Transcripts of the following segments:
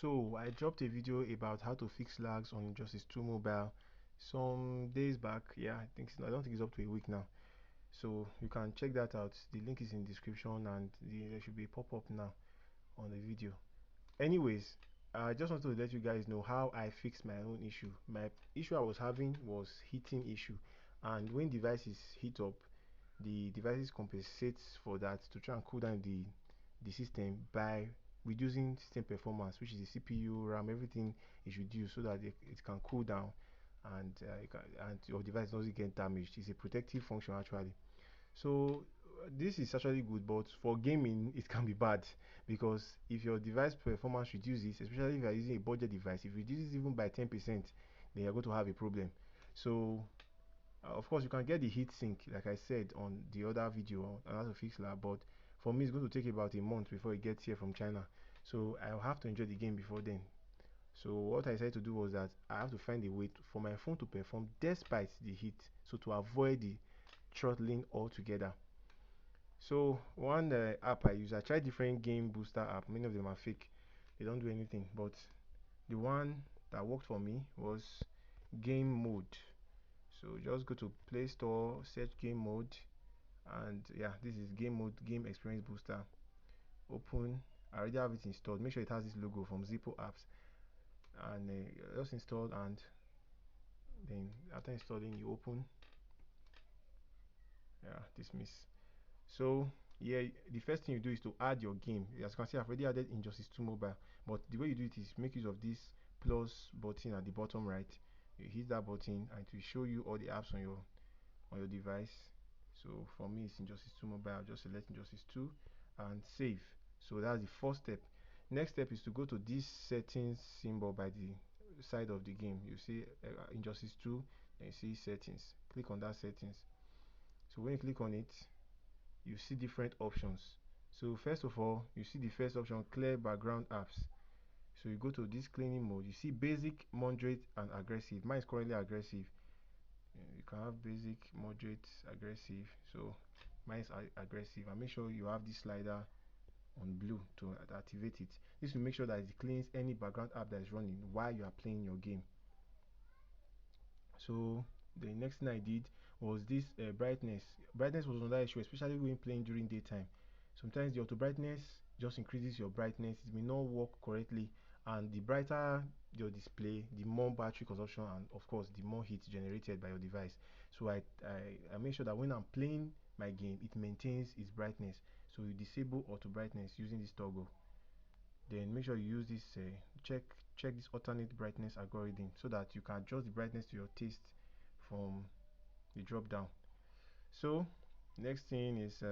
So I dropped a video about how to fix lags on Injustice 2 mobile some days back. Yeah, I don't think it's up to a week now. So you can check that out. The link is in the description, and there should be a pop-up now on the video. Anyways, I just wanted to let you guys know how I fixed my own issue. My issue I was having was heating issue, and when devices heat up, the devices compensates for that to try and cool down the system by reducing system performance, which is the CPU, RAM, everything is reduced so that it can cool down, and your device doesn't get damaged. It's a protective function actually. So this is actually good, but for gaming it can be bad, because if your device performance reduces, especially if you are using a budget device, if it reduces even by 10%, then you're going to have a problem. So of course, you can get the heat sink, like I said on the other video on how to fix that, but for me, it's going to take about a month before it gets here from China. So I'll have to enjoy the game before then. So what I decided to do was that I have to find a way for my phone to perform despite the heat, so to avoid the throttling altogether. So one app I use, I tried different game booster app. Many of them are fake; they don't do anything. But the one that worked for me was Game Mode. So just go to Play Store, search Game Mode, and yeah, this is Game Mode, Game Experience Booster. Open. I already have it installed. Make sure it has this logo from Zippo Apps, and just install. And then after installing, you open. Yeah, dismiss. So yeah, the first thing you do is to add your game. As you can see, I've already added Injustice 2 Mobile, but the way you do it is make use of this plus button at the bottom right. You hit that button and it will show you all the apps on your device. So for me, it's Injustice 2 Mobile. I'll just select Injustice 2 and save. So that's the first step. Next step is to go to this settings symbol by the side of the game. You see Injustice 2, then you see settings. Click on that settings. So when you click on it, you see different options. So first of all, you see the first option, clear background apps. So you go to this cleaning mode. You see basic, moderate, and aggressive. Mine is currently aggressive. You can have basic, moderate, aggressive. So mine is aggressive, and make sure you have this slider on blue to activate it. This will make sure that it cleans any background app that is running while you are playing your game. So the next thing I did was this brightness. Brightness was another issue, especially when playing during daytime. Sometimes the auto brightness just increases your brightness. It may not work correctly, and the brighter your display, the more battery consumption, and of course the more heat generated by your device. So I make sure that when I'm playing my game, it maintains its brightness. So you disable auto brightness using this toggle. Then make sure you use this check this alternate brightness algorithm, so that you can adjust the brightness to your taste from the drop down. So next thing is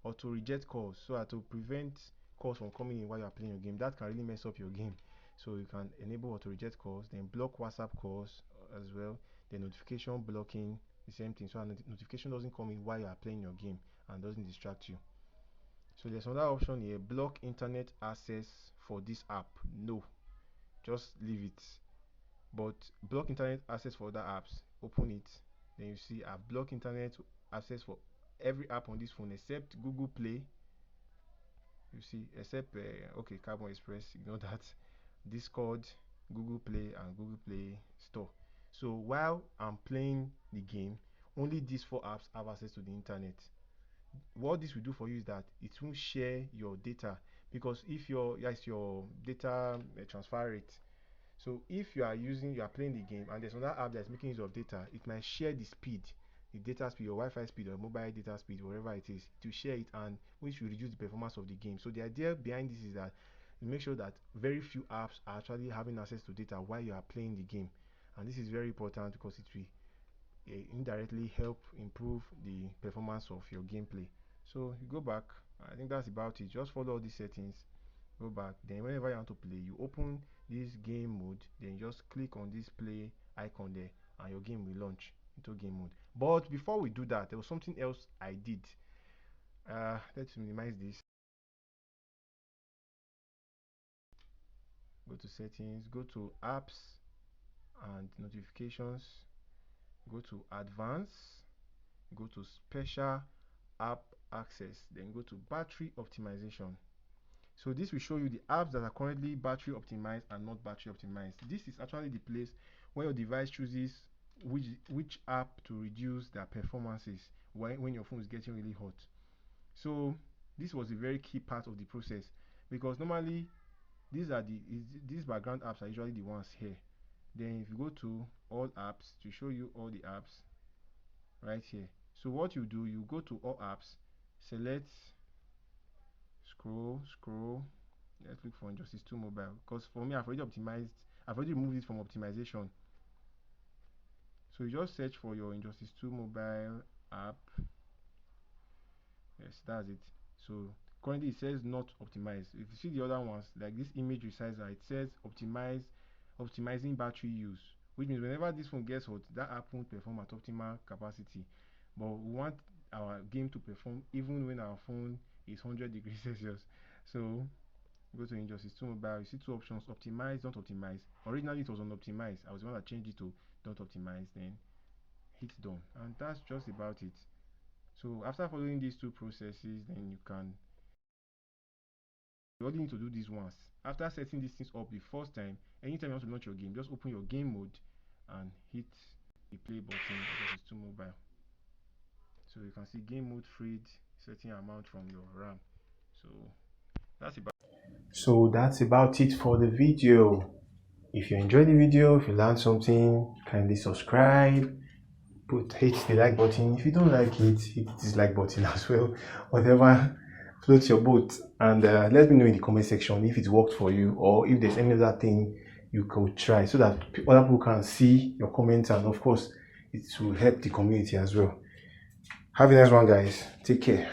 auto reject calls, so that to prevent calls from coming in while you are playing your game. That can really mess up your game. So you can enable auto reject calls, then block WhatsApp calls as well. The notification blocking, the same thing, so a notification doesn't come in while you are playing your game and doesn't distract you. So there's another option here, block internet access for this app. No, just leave it. But block internet access for other apps. Open it, then you see I've blocked internet access for every app on this phone except Google Play. You see, except okay, Carbon Express, ignore that. Discord, Google Play, and Google Play Store. So while I'm playing the game, only these four apps have access to the internet. What this will do for you is that it won't share your data, because if your yes your data transfer rate. So if you are playing the game and there's another app that's making use of data, it might share the speed, the data speed, or Wi-Fi speed, or mobile data speed, whatever it is, to share it, and which will reduce the performance of the game. So the idea behind this is that you make sure that very few apps are actually having access to data while you are playing the game, and this is very important because it will indirectly help improve the performance of your gameplay. So you go back. I think that's about it. Just follow all these settings, go back, then whenever you want to play, you open this game mode, then you just click on this play icon there, and your game will launch into game mode. But before we do that, there was something else I did. Let's minimize this. Go to settings, go to apps and notifications, go to advanced, go to special app access, then go to battery optimization. So this will show you the apps that are currently battery optimized and not battery optimized. This is actually the place where your device chooses which app to reduce their performances when your phone is getting really hot. So this was a very key part of the process, because normally these background apps are usually the ones here. Then if you go to all apps, to show you all the apps right here. So what you do, you go to all apps, select, scroll. Let's look for Injustice 2 Mobile, because for me I've already removed it from optimization. So you just search for your Injustice 2 Mobile app. Yes, that's it. So currently it says not optimized. If you see the other ones, like this image resizer, it says optimizing battery use, which means whenever this phone gets hot, that app won't perform at optimal capacity. But we want our game to perform even when our phone is 100 degrees Celsius. So go to Injustice 2 Mobile, you see two options: optimize, don't optimize. Originally it was on optimize. I was the one that changed it to don't optimize, then hit done, and that's just about it. So after following these two processes, then you only need to do this once. After setting these things up the first time, anytime you want to launch your game, just open your game mode and hit the play button, because it's too mobile. So you can see game mode freed certain amount from your RAM. So that's about it for the video. If you enjoyed the video, if you learned something, kindly subscribe, hit the like button. If you don't like it, hit the dislike button as well. Whatever floats your boat, and let me know in the comment section if it worked for you, or if there's any other thing you could try, so that other people can see your comments, and of course it will help the community as well. Have a nice one, guys. Take care.